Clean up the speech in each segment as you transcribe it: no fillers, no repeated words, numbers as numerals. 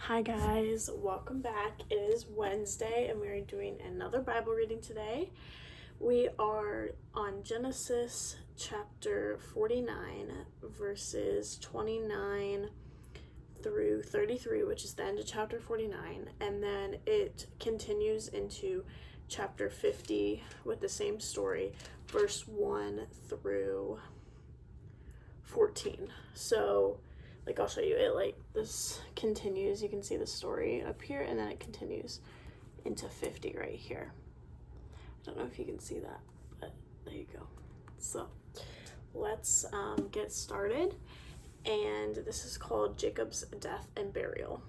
Hi guys, welcome back. It is Wednesday and we are doing another Bible reading today. We are on Genesis chapter 49, verses 29 through 33, which is the end of chapter 49, and then it continues into chapter 50 with the same story, verse 1 through 14. So I'll show you it. This continues. You can see the story up here, and then it continues into 50 right here. I don't know if you can see that, but there you go. So let's get started. And this is called Jacob's Death and Burial.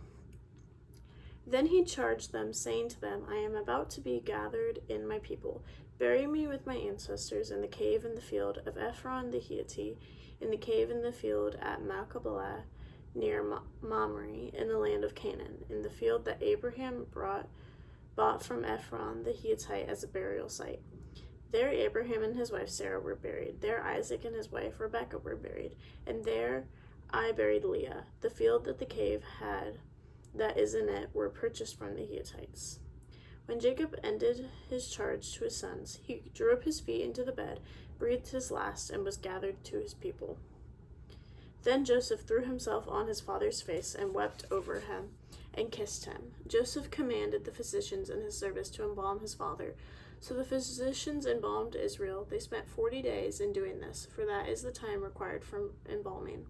Then he charged them, saying to them, I am about to be gathered in my people. Bury me with my ancestors in the cave in the field of Ephron the Hittite, in the cave in the field at Machpelah, near Mamre, in the land of Canaan, in the field that Abraham bought from Ephron the Hittite as a burial site. There Abraham and his wife Sarah were buried. There Isaac and his wife Rebekah were buried. And there I buried Leah. The field that the cave had that is in it were purchased from the Hittites. When Jacob ended his charge to his sons, he drew up his feet into the bed, breathed his last, and was gathered to his people. Then Joseph threw himself on his father's face and wept over him and kissed him. Joseph commanded the physicians in his service to embalm his father. So the physicians embalmed Israel. They spent 40 days in doing this, for that is the time required for embalming.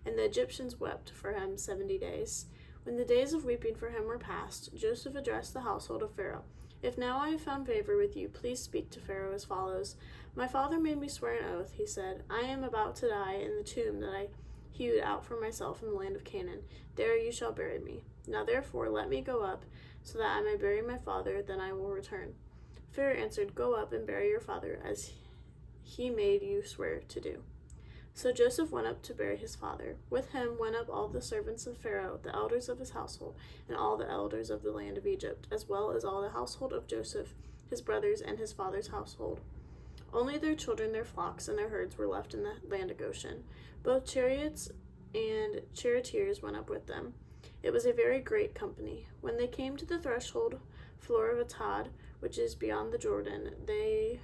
And the Egyptians wept for him 70 days. When the days of weeping for him were past, Joseph addressed the household of Pharaoh. If now I have found favor with you, please speak to Pharaoh as follows. My father made me swear an oath, he said. I am about to die in the tomb that I hewed out for myself in the land of Canaan. There you shall bury me. Now therefore let me go up, so that I may bury my father, then I will return. Pharaoh answered, Go up and bury your father, as he made you swear to do. So Joseph went up to bury his father. With him went up all the servants of Pharaoh, the elders of his household, and all the elders of the land of Egypt, as well as all the household of Joseph, his brothers, and his father's household. Only their children, their flocks, and their herds were left in the land of Goshen. Both chariots and charioteers went up with them. It was a very great company. When they came to the threshold floor of Atad, which is beyond the Jordan, they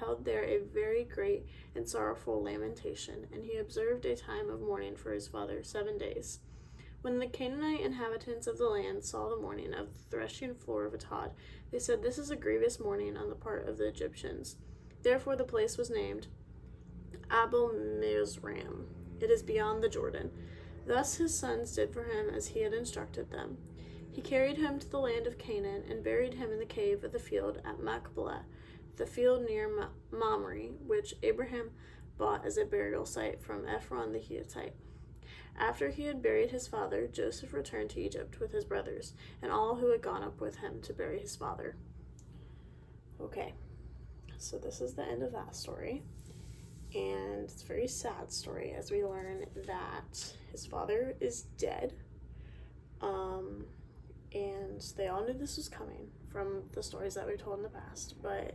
held there a very great and sorrowful lamentation, and he observed a time of mourning for his father 7 days. When the Canaanite inhabitants of the land saw the mourning of the threshing floor of Atad, they said, This is a grievous mourning on the part of the Egyptians. Therefore the place was named Abel Mizraim. It is beyond the Jordan. Thus his sons did for him as he had instructed them. He carried him to the land of Canaan and buried him in the cave of the field at Machpelah, the field near Mamre, which Abraham bought as a burial site from Ephron the Hittite. After he had buried his father, Joseph returned to Egypt with his brothers and all who had gone up with him to bury his father. Okay, so this is the end of that story. And it's a very sad story as we learn that his father is dead. And they all knew this was coming from the stories that we told in the past. But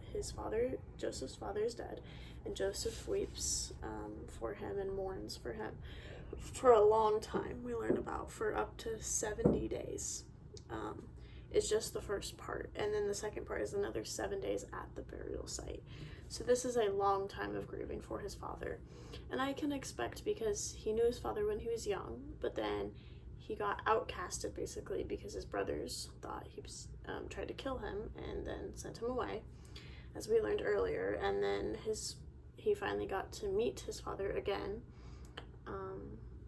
Joseph's father is dead. And Joseph weeps for him and mourns for him for a long time. We learn about for up to 70 days. It's just the first part. And then the second part is another 7 days at the burial site. So this is a long time of grieving for his father. And I can expect, because he knew his father when he was young, but then he got outcasted basically because his brothers thought he was tried to kill him and then sent him away, as we learned earlier. And then he finally got to meet his father again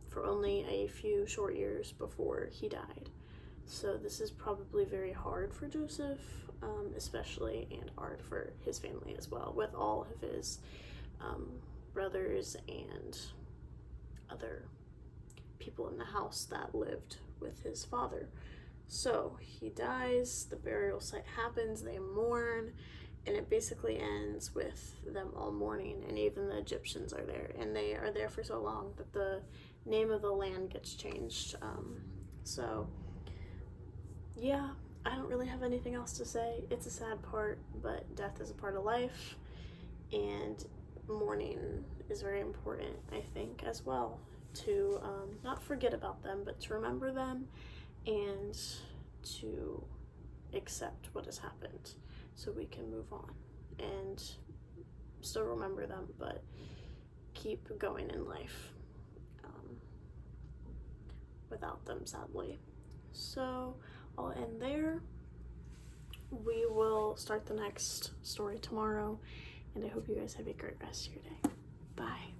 for only a few short years before he died. So this is probably very hard for Joseph, especially, and hard for his family as well, with all of his brothers and other people in the house that lived with his father. So he dies, the burial site happens, they mourn, and it basically ends with them all mourning, and even the Egyptians are there, and they are there for so long that the name of the land gets changed. So yeah, I don't really have anything else to say. It's a sad part, but death is a part of life, and mourning is very important, I think, as well, to not forget about them, but to remember them and to accept what has happened so we can move on and still remember them, but keep going in life without them, sadly. So I'll end there. We will start the next story tomorrow, and I hope you guys have a great rest of your day. Bye.